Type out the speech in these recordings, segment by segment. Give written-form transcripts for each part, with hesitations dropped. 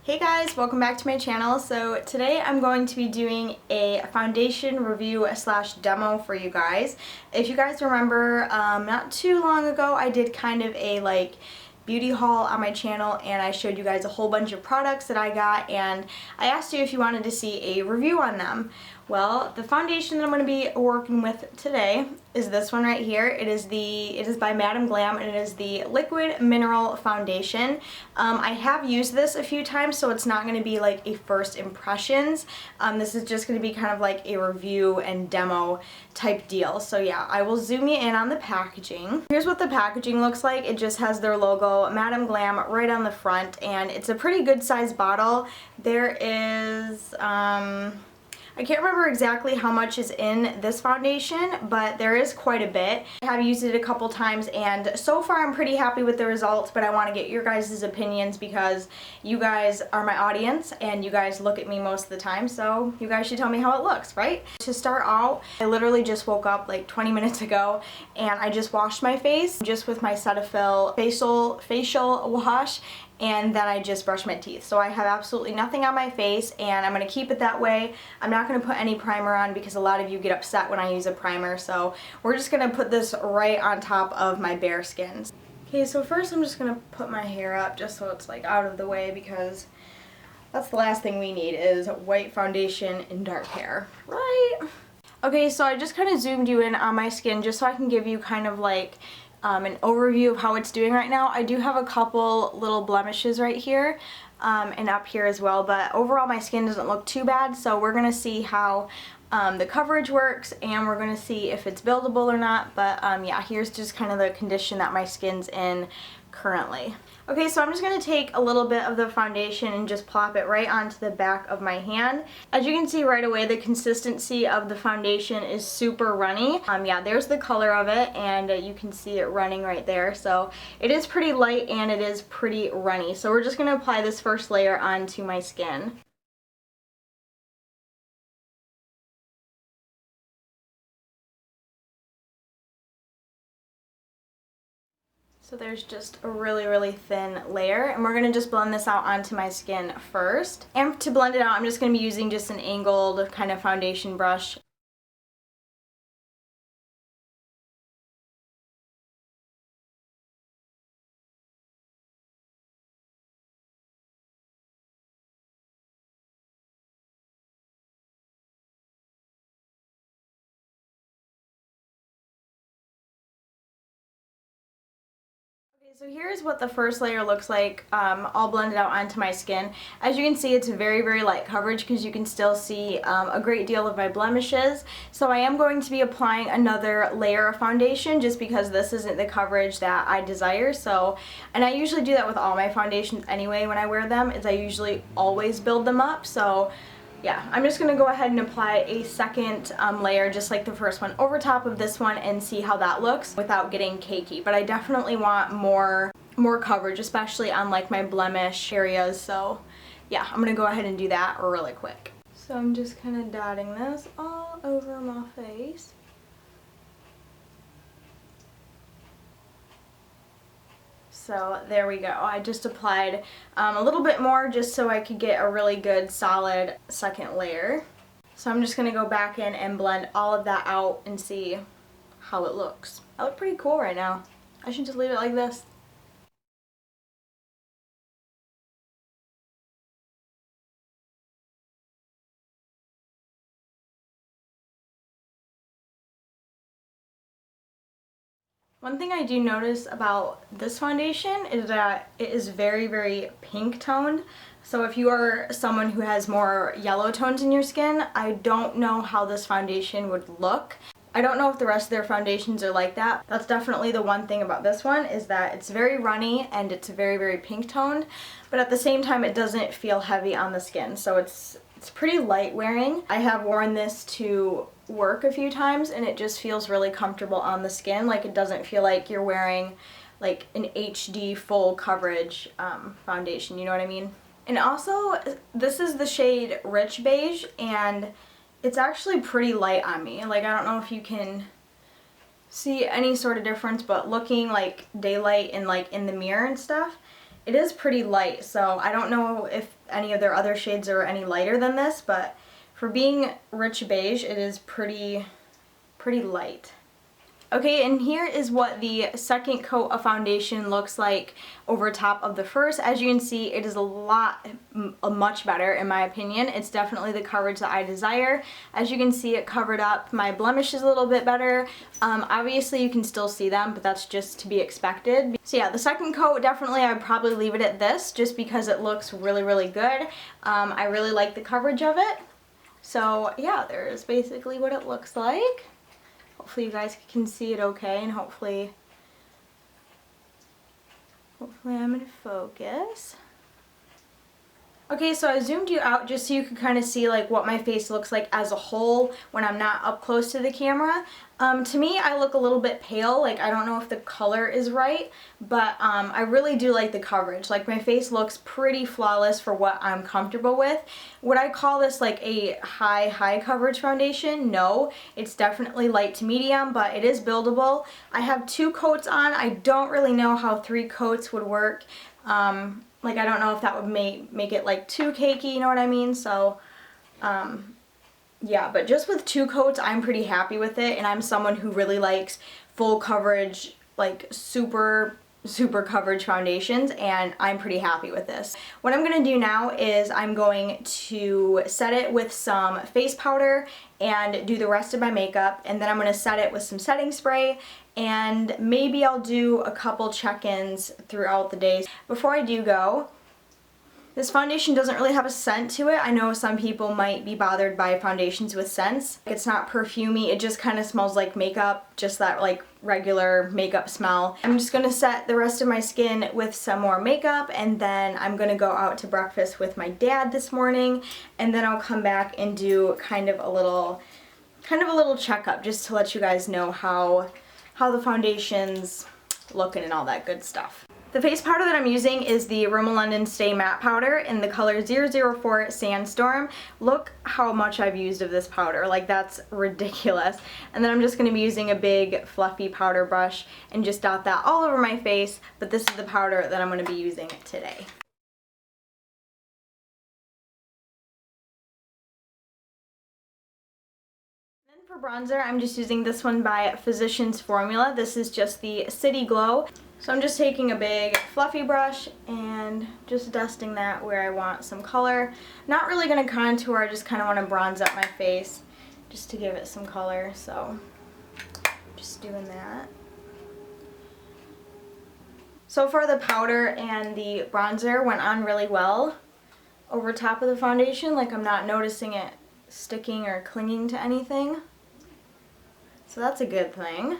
Hey guys, welcome back to my channel. So today I'm going to be doing a foundation review slash demo for you guys. If you guys remember, not too long ago I did kind of a beauty haul on my channel and I showed you guys a whole bunch of products that I got and I asked you if you wanted to see a review on them. Well, the foundation that I'm going to be working with today is this one right here. It is by Glam and it is the Liquid Mineral Foundation. I have used this a few times, so it's not going to be like a first impressions. This is just going to be kind of like a review and demo type deal. So yeah, I will zoom you in on the packaging. Here's what the packaging looks like. It just has their logo, Glam, right on the front, and it's a pretty good sized bottle. There is, I can't remember exactly how much is in this foundation, but there is quite a bit. I have used it a couple times and so far I'm pretty happy with the results, but I want to get your guys' opinions because you guys are my audience and you guys look at me most of the time, so you guys should tell me how it looks, right? To start out, I literally just woke up like 20 minutes ago and I just washed my face just with my Cetaphil facial wash, and then I just brushed my teeth. So I have absolutely nothing on my face and I'm going to keep it that way. I'm not going to put any primer on because a lot of you get upset when I use a primer, so we're just going to put this right on top of my bare skin. Okay, so first I'm just going to put my hair up just so it's like out of the way because that's the last thing we need is white foundation and dark hair, right? Okay, so I just kind of zoomed you in on my skin just so I can give you kind of like an overview of how it's doing right now. I do have a couple little blemishes right here and up here as well, but overall my skin doesn't look too bad, so we're going to see how the coverage works and we're going to see if it's buildable or not, but yeah, here's just kind of the condition that my skin's in currently. Okay, so I'm just going to take a little bit of the foundation and just plop it right onto the back of my hand. As you can see right away, the consistency of the foundation is super runny. Yeah, there's the color of it and you can see it running right there. So it is pretty light and it is pretty runny. So we're just going to apply this first layer onto my skin. So there's just a really thin layer and we're going to just blend this out onto my skin first. And to blend it out, I'm just going to be using just an angled kind of foundation brush. So here's what the first layer looks like all blended out onto my skin. As you can see, it's very light coverage because you can still see a great deal of my blemishes. So I am going to be applying another layer of foundation just because this isn't the coverage that I desire. So, and I usually do that with all my foundations anyway when I wear them, is I usually always build them up. So yeah, I'm just going to go ahead and apply a second layer just like the first one over top of this one and see how that looks without getting cakey. But I definitely want more coverage, especially on like my blemish areas. So yeah, I'm going to go ahead and do that really quick. So I'm just kind of dotting this all over my face. So there we go. I just applied a little bit more just so I could get a really good solid second layer. So I'm just going to go back in and blend all of that out and see how it looks. I look pretty cool right now. I should just leave it like this. One thing I do notice about this foundation is that it is very pink toned. So if you are someone who has more yellow tones in your skin, I don't know how this foundation would look. I don't know if the rest of their foundations are like that. That's definitely the one thing about this one, is that it's very runny and it's very pink toned, but at the same time it doesn't feel heavy on the skin. So it's pretty light wearing. I have worn this to work a few times and it just feels really comfortable on the skin. Like it doesn't feel like you're wearing like an HD full coverage foundation, you know what I mean? And also, this is the shade Rich Beige and it's actually pretty light on me. Like I don't know if you can see any sort of difference, but looking like daylight and like in the mirror and stuff, it is pretty light. So I don't know if any of their other shades are any lighter than this, but for being rich beige, it is pretty light. Okay, and here is what the second coat of foundation looks like over top of the first. As you can see, it is much better in my opinion. It's definitely the coverage that I desire. As you can see, it covered up my blemishes a little bit better. Obviously you can still see them, but that's just to be expected. So yeah, the second coat, definitely I would probably leave it at this just because it looks really good. I really like the coverage of it. So yeah, there's basically what it looks like. Hopefully you guys can see it okay, and hopefully I'm in focus. Okay, so I zoomed you out just so you could kind of see like what my face looks like as a whole when I'm not up close to the camera. To me, I look a little bit pale. Like, I don't know if the color is right, but I really do like the coverage. Like, my face looks pretty flawless for what I'm comfortable with. Would I call this like a high coverage foundation? No, it's definitely light to medium, but it is buildable. I have 2 coats on. I don't really know how 3 coats would work. Like, I don't know if that would make it like too cakey, you know what I mean? So, yeah, but just with 2 coats, I'm pretty happy with it, and I'm someone who really likes full coverage, like super coverage foundations, and I'm pretty happy with this. What I'm going to do now is I'm going to set it with some face powder and do the rest of my makeup, and then I'm going to set it with some setting spray, and maybe I'll do a couple check-ins throughout the day. Before I do go, this foundation doesn't really have a scent to it. I know some people might be bothered by foundations with scents. It's not perfumey, it just kind of smells like makeup, just that like regular makeup smell. I'm just gonna set the rest of my skin with some more makeup, and then I'm gonna go out to breakfast with my dad this morning, and then I'll come back and do kind of a little checkup just to let you guys know how the foundation's looking and all that good stuff. The face powder that I'm using is the Rimmel London Stay Matte Powder in the color 004 Sandstorm. Look how much I've used of this powder, like that's ridiculous. And then I'm just going to be using a big fluffy powder brush and just dot that all over my face, but this is the powder that I'm going to be using today. For bronzer, I'm just using this one by Physicians Formula. This is just the City Glow. So I'm just taking a big fluffy brush and just dusting that where I want some color. Not really going to contour, I just kind of want to bronze up my face just to give it some color. So just doing that. So far the powder and the bronzer went on really well over top of the foundation. Like, I'm not noticing it sticking or clinging to anything. So that's a good thing.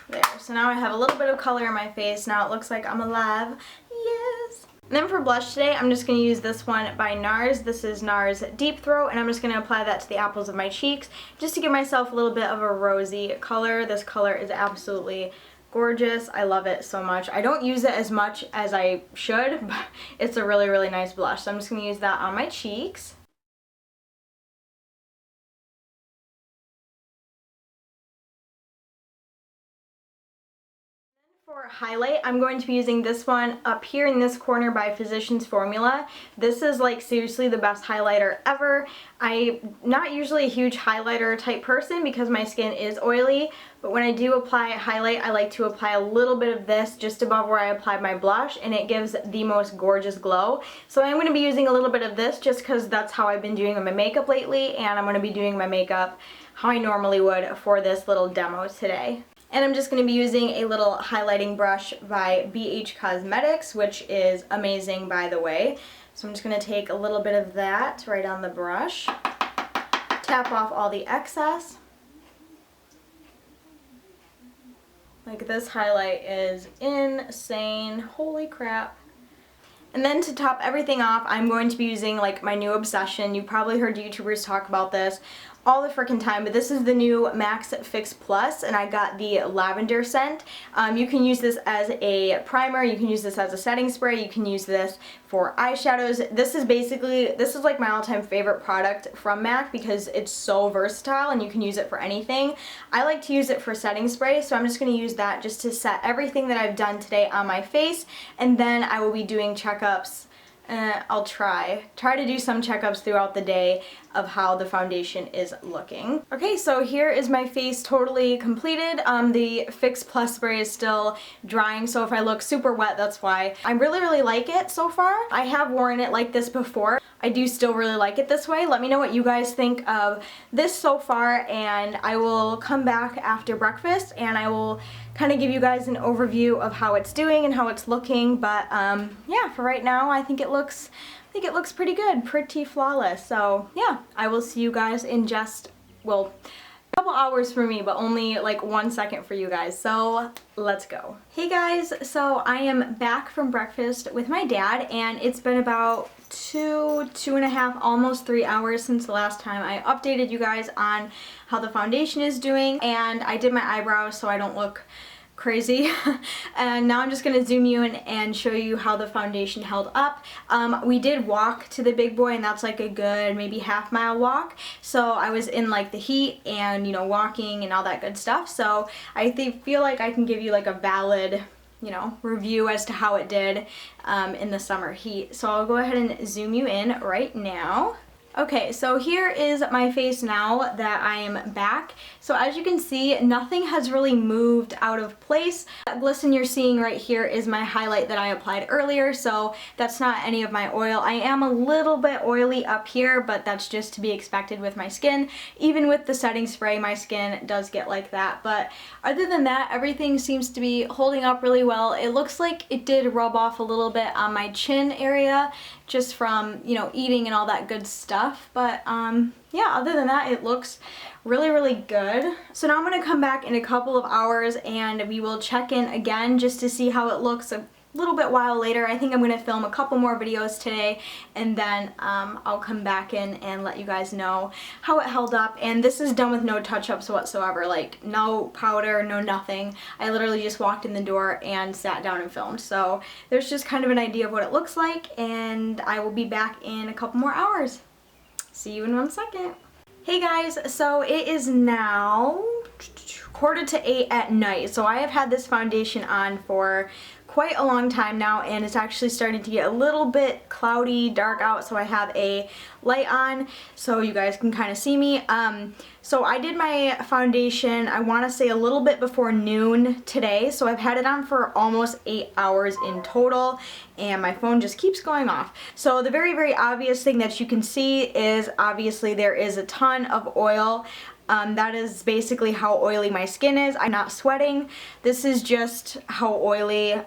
There, so now I have a little bit of color in my face. Now it looks like I'm alive. Yes! And then for blush today, I'm just going to use this one by NARS. This is NARS Deep Throat, and I'm just going to apply that to the apples of my cheeks just to give myself a little bit of a rosy color. This color is absolutely gorgeous. I love it so much. I don't use it as much as I should, but it's a really nice blush. So I'm just going to use that on my cheeks. For highlight, I'm going to be using this one up here in this corner by Physicians Formula. This is like seriously the best highlighter ever. I'm not usually a huge highlighter type person because my skin is oily, but when I do apply a highlight, I like to apply a little bit of this just above where I applied my blush, and it gives the most gorgeous glow. So I'm going to be using a little bit of this just because that's how I've been doing my makeup lately, and I'm going to be doing my makeup how I normally would for this little demo today. And I'm just going to be using a little highlighting brush by BH Cosmetics, which is amazing, by the way. So I'm just going to take a little bit of that right on the brush, tap off all the excess. Like, this highlight is insane. Holy crap. And then to top everything off, I'm going to be using like my new obsession. You've probably heard YouTubers talk about this all the freaking time, but this is the new Max Fix Plus, and I got the lavender scent. You can use this as a primer, you can use this as a setting spray, you can use this for eyeshadows. This is like my all-time favorite product from MAC because it's so versatile and you can use it for anything. I like to use it for setting spray, so I'm just going to use that just to set everything that I've done today on my face, and then I will be doing checkups I'll try to do some checkups throughout the day of how the foundation is looking. Okay, so here is my face totally completed. The Fix Plus spray is still drying, so if I look super wet, that's why. I really like it so far. I have worn it like this before. I do still really like it this way. Let me know what you guys think of this so far, and I will come back after breakfast and I will kind of give you guys an overview of how it's doing and how it's looking. But yeah, for right now I think it looks pretty good, pretty flawless. So yeah, I will see you guys in just, well, a couple hours for me, but only like 1 second for you guys. So let's go. Hey guys, so I am back from breakfast with my dad, and it's been about two and a half, almost 3 hours since the last time I updated you guys on how the foundation is doing, and I did my eyebrows so I don't look crazy. And now I'm just going to zoom you in and show you how the foundation held up. We did walk to the big boy, and that's like a good maybe half-mile walk, so I was in like the heat and, you know, walking and all that good stuff. So I feel like I can give you like a valid, you know, review as to how it did in the summer heat. So I'll go ahead and zoom you in right now. Okay, so here is my face now that I am back. So as you can see, nothing has really moved out of place. That glisten you're seeing right here is my highlight that I applied earlier, so that's not any of my oil. I am a little bit oily up here, but that's just to be expected with my skin. Even with the setting spray, my skin does get like that. But other than that, everything seems to be holding up really well. It looks like it did rub off a little bit on my chin area, just from, you know, eating and all that good stuff. But yeah, other than that, it looks really good. So now I'm going to come back in a couple of hours and we will check in again just to see how it looks a little bit while later. I think I'm going to film a couple more videos today, and then I'll come back in and let you guys know how it held up. And this is done with no touch-ups whatsoever, like no powder, no nothing. I literally just walked in the door and sat down and filmed. So there's just kind of an idea of what it looks like, and I will be back in a couple more hours. See you in 1 second. Hey guys, so it is now 7:45 at night. So I have had this foundation on for quite a long time now, and it's actually starting to get a little bit cloudy, dark out, so I have a light on so you guys can kind of see me. So I did my foundation, I want to say a little bit before noon today, so I've had it on for almost 8 hours in total, and my phone just keeps going off. So the very obvious thing that you can see is obviously there is a ton of oil. That is basically how oily my skin is. I'm not sweating. This is just how oily,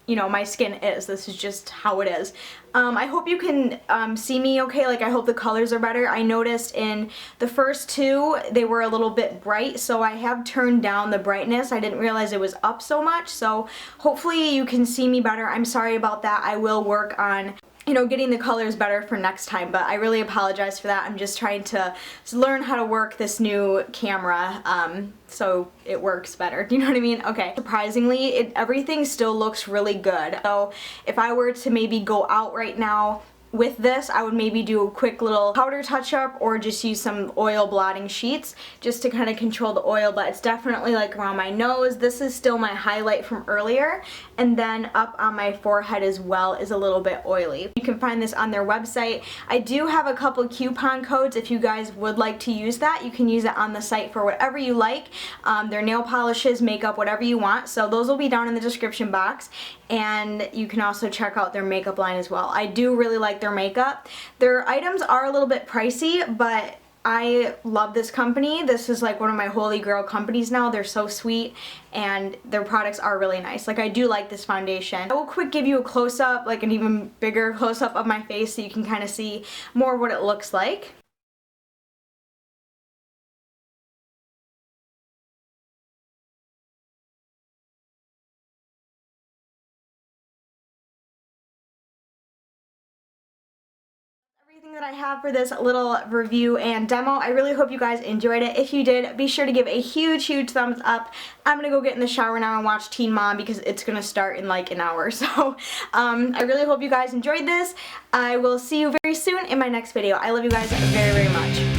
you know, my skin is. This is just how it is. I hope you can see me okay. Like, I hope the colors are better. I noticed in the first two, they were a little bit bright, so I have turned down the brightness. I didn't realize it was up so much, so hopefully you can see me better. I'm sorry about that. I will work on, you know, getting the colors better for next time, but I really apologize for that. I'm just trying to learn how to work this new camera so it works better. Do you know what I mean? Okay. Surprisingly, everything still looks really good. So if I were to maybe go out right now with this, I would maybe do a quick little powder touch-up or just use some oil blotting sheets just to kind of control the oil, but it's definitely like around my nose. This is still my highlight from earlier, and then up on my forehead as well is a little bit oily. You can find this on their website. I do have a couple coupon codes if you guys would like to use that. You can use it on the site for whatever you like. Their nail polishes, makeup, whatever you want. So those will be down in the description box, and you can also check out their makeup line as well. I do really like their makeup. Their items are a little bit pricey, but I love this company. This is like one of my holy grail companies now. They're so sweet, and their products are really nice. Like, I do like this foundation. I will quick give you a close-up, like an even bigger close-up of my face so you can kind of see more of what it looks like. Everything that I have for this little review and demo. I really hope you guys enjoyed it. If you did, be sure to give a huge thumbs up. I'm gonna go get in the shower now and watch Teen Mom because it's gonna start in like an hour. So I really hope you guys enjoyed this. I will see you very soon in my next video. I love you guys very much.